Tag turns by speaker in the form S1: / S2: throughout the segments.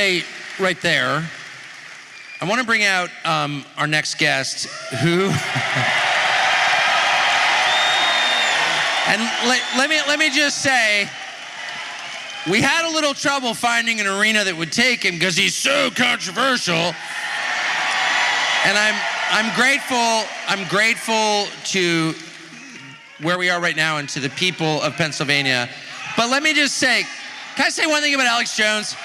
S1: Hey, right there, I want to bring out our next guest, who, and let me just say, we had a little trouble finding an arena that would take him because he's so controversial, and I'm grateful to where we are right now and to the people of Pennsylvania. But let me just say, can I say one thing about Alex Jones?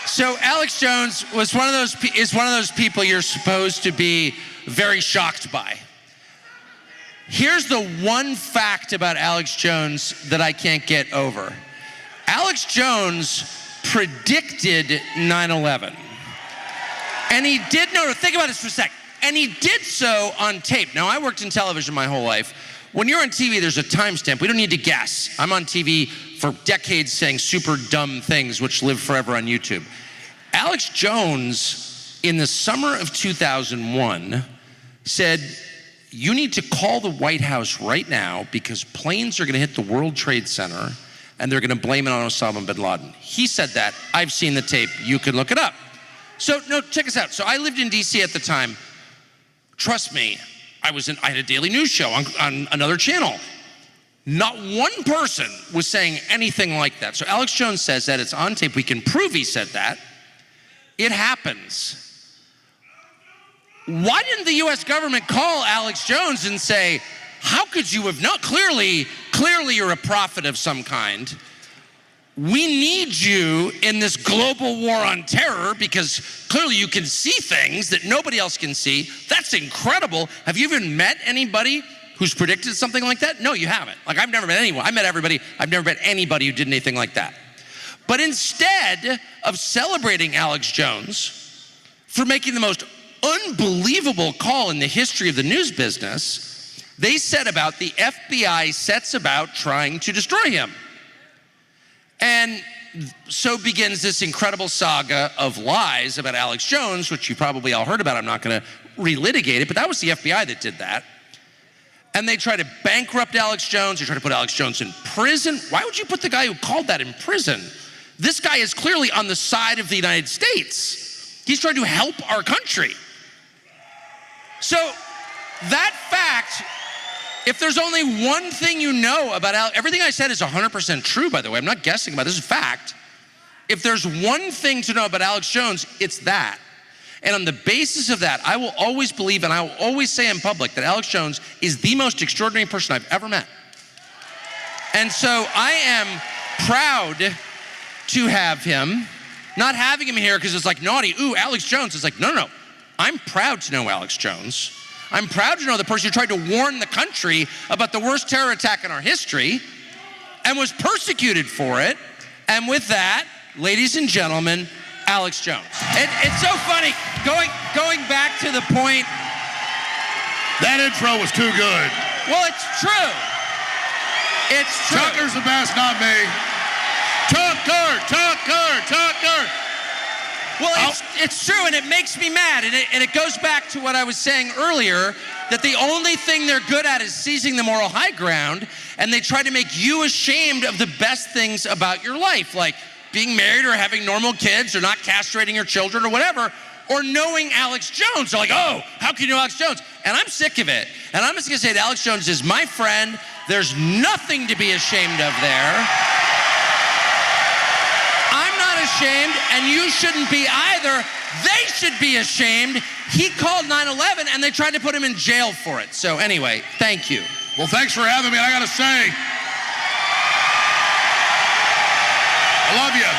S1: So Alex Jones is one of those people you're supposed to be very shocked by. Here's the one fact about Alex Jones that I can't get over. Alex Jones predicted 9/11. And he did, think about this for a sec. And he did so on tape. Now, I worked in television my whole life. When you're on TV, there's a timestamp. We don't need to guess. I'm on TV for decades saying super dumb things which live forever on YouTube. Alex Jones, in the summer of 2001, said, you need to call the White House right now because planes are gonna hit the World Trade Center and they're gonna blame it on Osama bin Laden. He said that. I've seen the tape. You can look it up. So, no, check this out. So I lived in DC at the time. Trust me, I had a daily news show on another channel. Not one person was saying anything like that. So Alex Jones says that, it's on tape, we can prove he said that. It happens. Why didn't the US government call Alex Jones and say, how could you have not, clearly you're a prophet of some kind. We need you in this global war on terror because clearly you can see things that nobody else can see. That's incredible. Have you even met anybody who's predicted something like that? No, you haven't. Like, I've never met anyone. I met everybody. I've never met anybody who did anything like that. But instead of celebrating Alex Jones for making the most unbelievable call in the history of the news business, they said about the FBI sets about trying to destroy him. And so begins this incredible saga of lies about Alex Jones, which you probably all heard about. I'm not gonna relitigate it, but that was the FBI that did that. And they tried to bankrupt Alex Jones. They tried to put Alex Jones in prison. Why would you put the guy who called that in prison? This guy is clearly on the side of the United States. He's trying to help our country. So that fact, if there's only one thing you know about Alex, everything I said is 100% true, by the way. I'm not guessing about this, is fact. If there's one thing to know about Alex Jones, it's that. And on the basis of that, I will always believe and I will always say in public that Alex Jones is the most extraordinary person I've ever met. And so I am proud to have him, not having him here because it's like naughty, ooh, Alex Jones. It's like, no. I'm proud to know Alex Jones. I'm proud to know the person who tried to warn the country about the worst terror attack in our history and was persecuted for it. And with that, ladies and gentlemen, Alex Jones. It's so funny, going back to the point.
S2: That intro was too good.
S1: Well, it's true. It's true.
S2: Tucker's the best, not me. Tucker.
S1: Well, it's true, and it makes me mad, and it goes back to what I was saying earlier, that the only thing they're good at is seizing the moral high ground, and they try to make you ashamed of the best things about your life, like being married or having normal kids or not castrating your children or whatever, or knowing Alex Jones. They're like, oh, how can you know Alex Jones? And I'm sick of it. And I'm just gonna say that Alex Jones is my friend. There's nothing to be ashamed of there. I'm not ashamed, and you shouldn't be either. They should be ashamed. He called 9/11 and they tried to put him in jail for it. So anyway, thank you.
S2: Well, thanks for having me. I gotta say, I love you.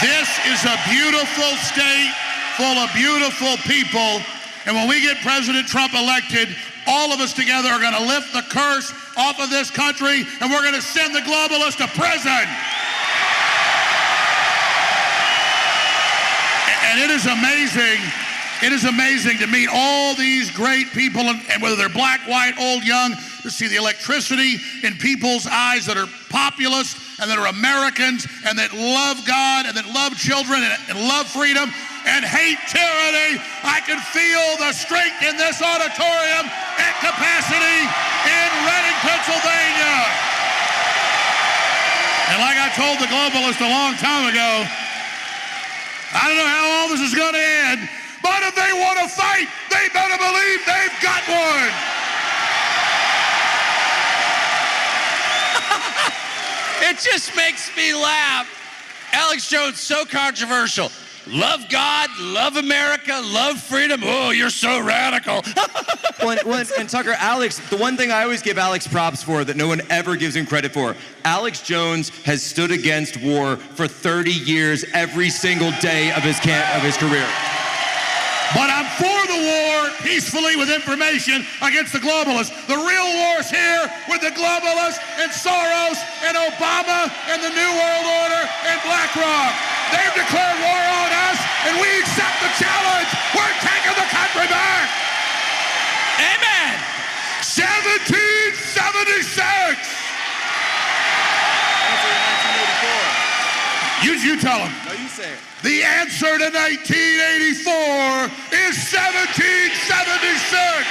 S2: This is a beautiful state full of beautiful people. And when we get President Trump elected, all of us together are gonna lift the curse off of this country, and we're gonna send the globalists to prison. And it is amazing to meet all these great people, and whether they're black, white, old, young, to see the electricity in people's eyes that are populist and that are Americans and that love God and that love children and love freedom and hate tyranny. I can feel the strength in this auditorium at capacity in Reading, Pennsylvania. And like I told the globalist a long time ago, I don't know how all this is going to end, but if they want to fight, they better believe they've got one.
S1: It just makes me laugh. Alex Jones, so controversial. Love God, love America, love freedom. Oh, you're so radical.
S3: And Tucker, Alex, the one thing I always give Alex props for that no one ever gives him credit for, Alex Jones has stood against war for 30 years every single day of his career.
S2: But I'm for the war peacefully with information against the globalists. The real war's here with the globalists and Soros and Obama and the New World Order and BlackRock. They've declared war on us, and we accept the challenge. We're taking the country back.
S1: Amen.
S2: 1776. You tell them.
S3: No, you say it.
S2: The answer to 1984 is 1776.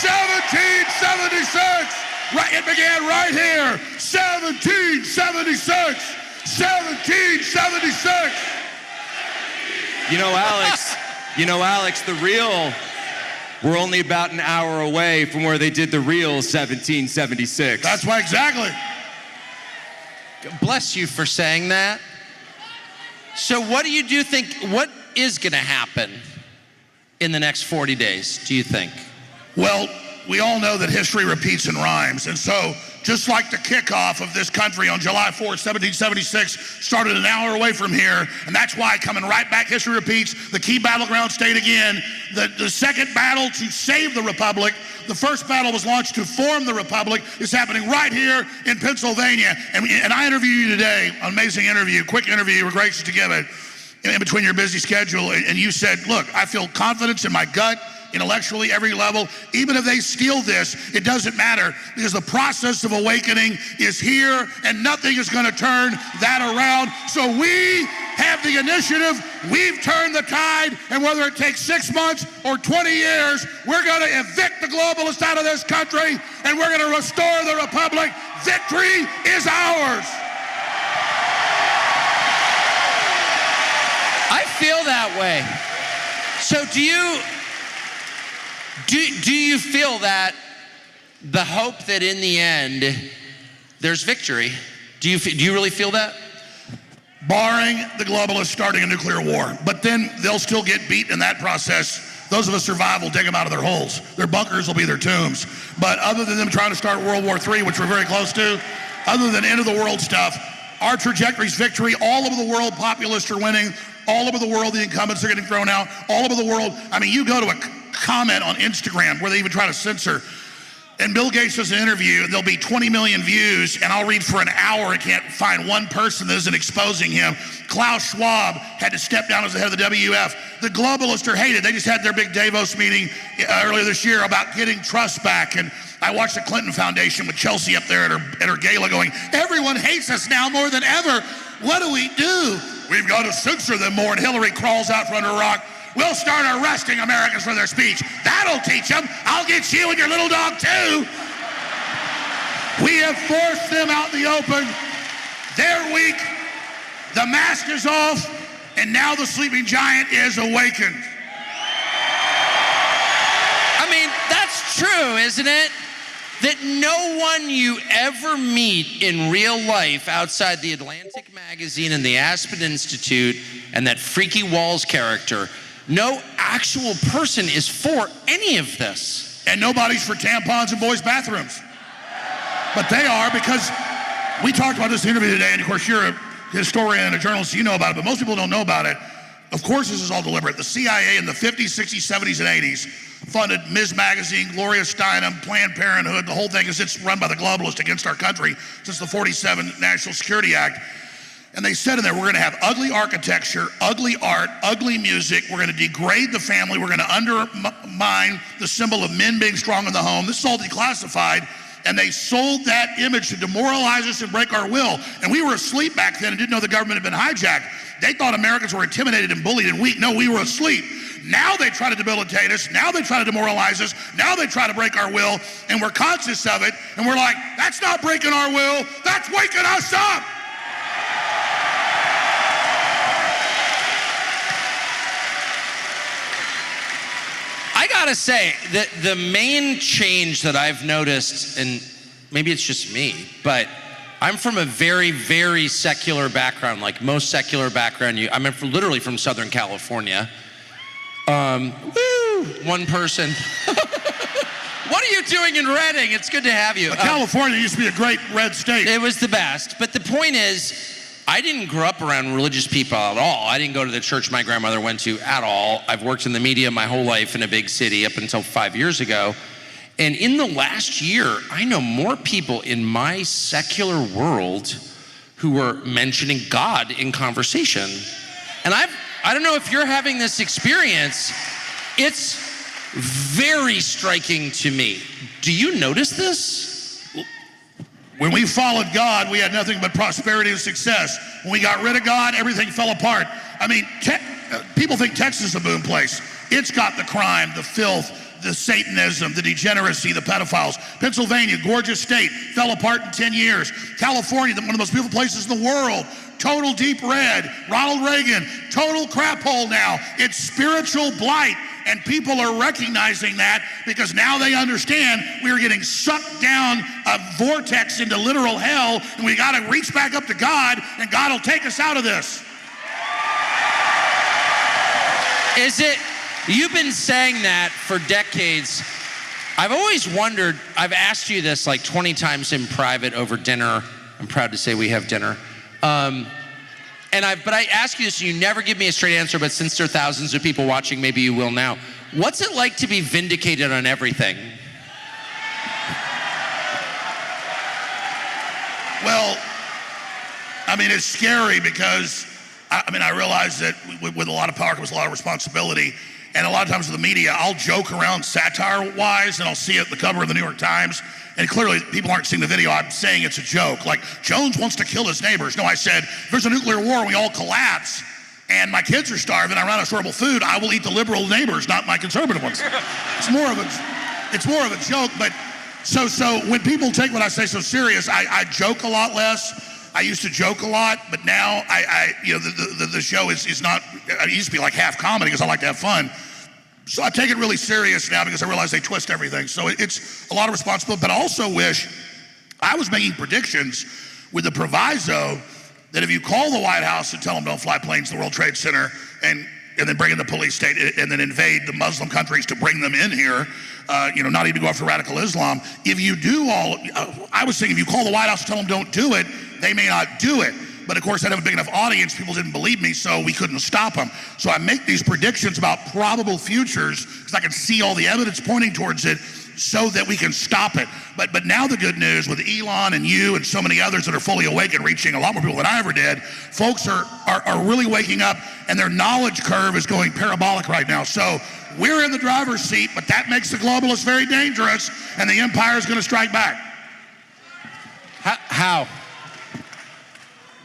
S2: 1776. Right, it began right here. 1776. 1776.
S3: You know, Alex, the real, we're only about an hour away from where they did the real 1776.
S2: That's why, exactly.
S1: Bless you for saying that. So what do you think, what is going to happen in the next 40 days, do you think?
S2: Well, we all know that history repeats and rhymes. And so, just like the kickoff of this country on July 4th, 1776, started an hour away from here, and that's why coming right back, history repeats, the key battleground state again, the second battle to save the Republic, the first battle was launched to form the Republic, is happening right here in Pennsylvania. And I interviewed you today, an amazing interview, quick interview, you were gracious to give it, in between your busy schedule, and you said, look, I feel confidence in my gut, intellectually, every level. Even if they steal this, it doesn't matter, because the process of awakening is here, and nothing is going to turn that around. So we have the initiative, we've turned the tide, and whether it takes 6 months or 20 years, we're going to evict the globalists out of this country, and we're going to restore the Republic. Victory is ours.
S1: I feel that way. So do you feel that the hope that in the end there's victory? Do you really feel that?
S2: Barring the globalists starting a nuclear war, but then they'll still get beat in that process. Those of us survive will dig them out of their holes. Their bunkers will be their tombs. But other than them trying to start World War III, which we're very close to, other than end of the world stuff, our trajectory's victory. All over the world, populists are winning. All over the world, the incumbents are getting thrown out. All over the world, I mean, you go to a comment on Instagram where they even try to censor, and Bill Gates does an interview, and there'll be 20 million views, and I'll read for an hour and can't find one person that isn't exposing him. Klaus Schwab had to step down as the head of the WF. The globalists are hated. They just had their big Davos meeting earlier this year about getting trust back, and I watched the Clinton Foundation with Chelsea up there at her gala going, everyone hates us now more than ever. What do? We've got to censor them more, and Hillary crawls out from under a rock. We'll start arresting Americans for their speech. That'll teach them. I'll get you and your little dog too. We have forced them out in the open. They're weak. The mask is off, and now the sleeping giant is awakened.
S1: I mean, that's true, isn't it? That no one you ever meet in real life outside the Atlantic magazine and the Aspen Institute and that Freaky Walls character, no actual person is for any of this.
S2: And nobody's for tampons in boys' bathrooms. But they are, because we talked about this interview today, and of course you're a historian and a journalist, so you know about it, but most people don't know about it. Of course this is all deliberate. The CIA in the 50s, 60s, 70s, and 80s funded Ms. Magazine, Gloria Steinem, Planned Parenthood. The whole thing is it's run by the globalists against our country since the 47 National Security Act. And they said in there, we're going to have ugly architecture, ugly art, ugly music. We're going to degrade the family. We're going to undermine the symbol of men being strong in the home. This is all declassified. And they sold that image to demoralize us and break our will. And we were asleep back then and didn't know the government had been hijacked. They thought Americans were intimidated and bullied and weak. No, we were asleep. Now they try to debilitate us. Now they try to demoralize us. Now they try to break our will. And we're conscious of it. And we're like, that's not breaking our will. That's waking us up.
S1: I gotta say that the main change that I've noticed, and maybe it's just me, but I'm from a very, very secular background, like most secular background. I'm literally from Southern California. One person. What are you doing in Redding? It's good to have you.
S2: California used to be a great red state.
S1: It was the best. But the point is, I didn't grow up around religious people at all. I didn't go to the church my grandmother went to at all. I've worked in the media my whole life in a big city up until 5 years ago. And in the last year, I know more people in my secular world who are mentioning God in conversation. And I don't know if you're having this experience. It's very striking to me. Do you notice this?
S2: When we followed God, we had nothing but prosperity and success. When we got rid of God, everything fell apart. I mean, people think Texas is a boom place. It's got the crime, the filth, the Satanism, the degeneracy, the pedophiles. Pennsylvania, gorgeous state, fell apart in 10 years. California, one of the most beautiful places in the world, total deep red. Ronald Reagan, total crap hole now. It's spiritual blight. And people are recognizing that because now they understand we are getting sucked down a vortex into literal hell, and we got to reach back up to God, and God will take us out of this.
S1: Is it, you've been saying that for decades. I've always wondered, I've asked you this like 20 times in private over dinner. I'm proud to say we have dinner. But I ask you this, and you never give me a straight answer, but since there are thousands of people watching, maybe you will now. What's it like to be vindicated on everything?
S2: Well, I mean, it's scary because, I realize that with a lot of power comes a lot of responsibility. And a lot of times with the media, I'll joke around satire-wise, and I'll see it at the cover of the New York Times. And clearly, people aren't seeing the video. I'm saying it's a joke. Like, Jones wants to kill his neighbors. No, I said, if there's a nuclear war and we all collapse, and my kids are starving, I run out of storable food, I will eat the liberal neighbors, not my conservative ones. It's more of a joke. But so when people take what I say so serious, I joke a lot less. I used to joke a lot, but now the show is not. It used to be like half comedy because I like to have fun. So I take it really serious now because I realize they twist everything. So it's a lot of responsibility, but I also wish I was making predictions with the proviso that if you call the White House and tell them don't fly planes to the World Trade Center and then bring in the police state and then invade the Muslim countries to bring them in here, not even to go after radical Islam. If you do I was saying if you call the White House and tell them don't do it, they may not do it. But of course, I have a big enough audience, people didn't believe me, so we couldn't stop them. So I make these predictions about probable futures because I can see all the evidence pointing towards it so that we can stop it. But now the good news with Elon and you and so many others that are fully awake and reaching a lot more people than I ever did, folks are really waking up and their knowledge curve is going parabolic right now. So we're in the driver's seat, but that makes the globalists very dangerous and the empire is going to strike back.
S1: How?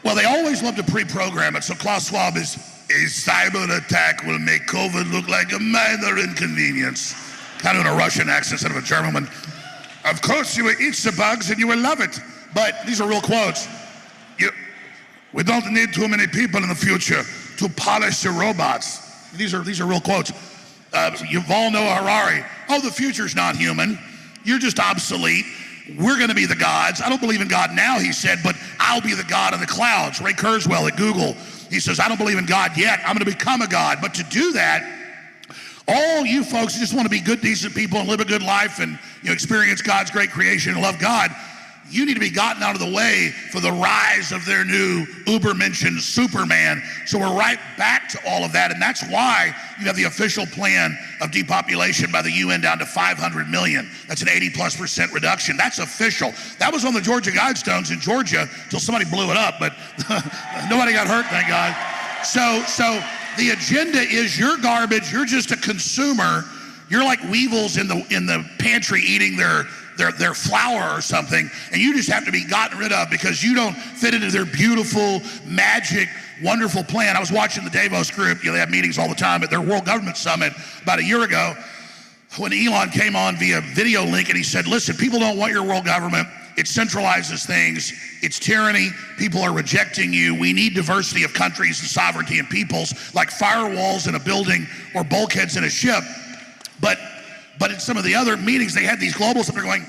S2: Well, they always love to pre-program it. So Klaus Schwab is, a cyber attack will make COVID look like a minor inconvenience. Kind of in a Russian accent instead of a German one. Of course, you will eat the bugs and you will love it. But these are real quotes. We don't need too many people in the future to polish the robots. These are real quotes. Yuval Noah Harari. Oh, the future's not human. You're just obsolete. We're going to be the gods. I don't believe in God now, he said, but I'll be the God of the clouds. Ray Kurzweil at Google, he says, I don't believe in God yet. I'm going to become a God. But to do that, all you folks who just want to be good, decent people and live a good life and experience God's great creation and love God, you need to be gotten out of the way for the rise of their new uber-mentioned Superman. So we're right back to all of that, and that's why you have the official plan of depopulation by the UN down to 500 million. That's an 80+% reduction. That's official. That was on the Georgia Guidestones in Georgia until somebody blew it up, but nobody got hurt, thank God. So the agenda is your garbage. You're just a consumer. You're like weevils in the pantry eating their flour or something, and you just have to be gotten rid of because you don't fit into their beautiful, magic, wonderful plan. I was watching the Davos group. They have meetings all the time at their World Government Summit about a year ago when Elon came on via video link and he said, listen, people don't want your world government. It centralizes things. It's tyranny. People are rejecting you. We need diversity of countries and sovereignty and peoples like firewalls in a building or bulkheads in a ship. But in some of the other meetings, they had these globalists up there going,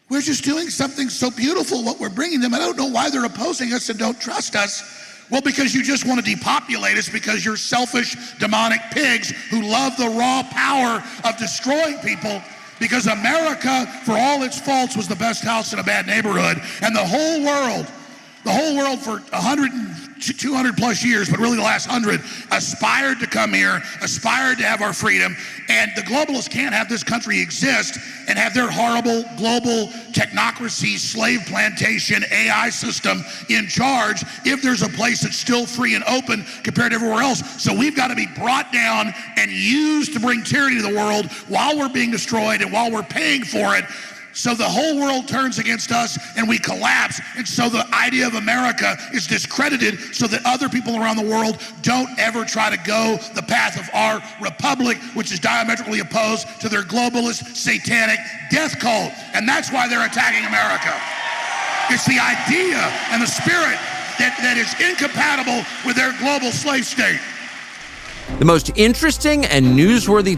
S2: we're just doing something so beautiful, what we're bringing them. I don't know why they're opposing us and don't trust us. Well, because you just want to depopulate us, because you're selfish, demonic pigs who love the raw power of destroying people. Because America, for all its faults, was the best house in a bad neighborhood. And the whole world for 200 plus years, but really the last 100, aspired to come here, aspired to have our freedom. And the globalists can't have this country exist and have their horrible global technocracy, slave plantation, AI system in charge if there's a place that's still free and open compared to everywhere else. So we've got to be brought down and used to bring tyranny to the world while we're being destroyed and while we're paying for it. So the whole world turns against us and we collapse. And so the idea of America is discredited so that other people around the world don't ever try to go the path of our republic, which is diametrically opposed to their globalist, satanic death cult. And that's why they're attacking America. It's the idea and the spirit that is incompatible with their global slave state.
S4: The most interesting and newsworthy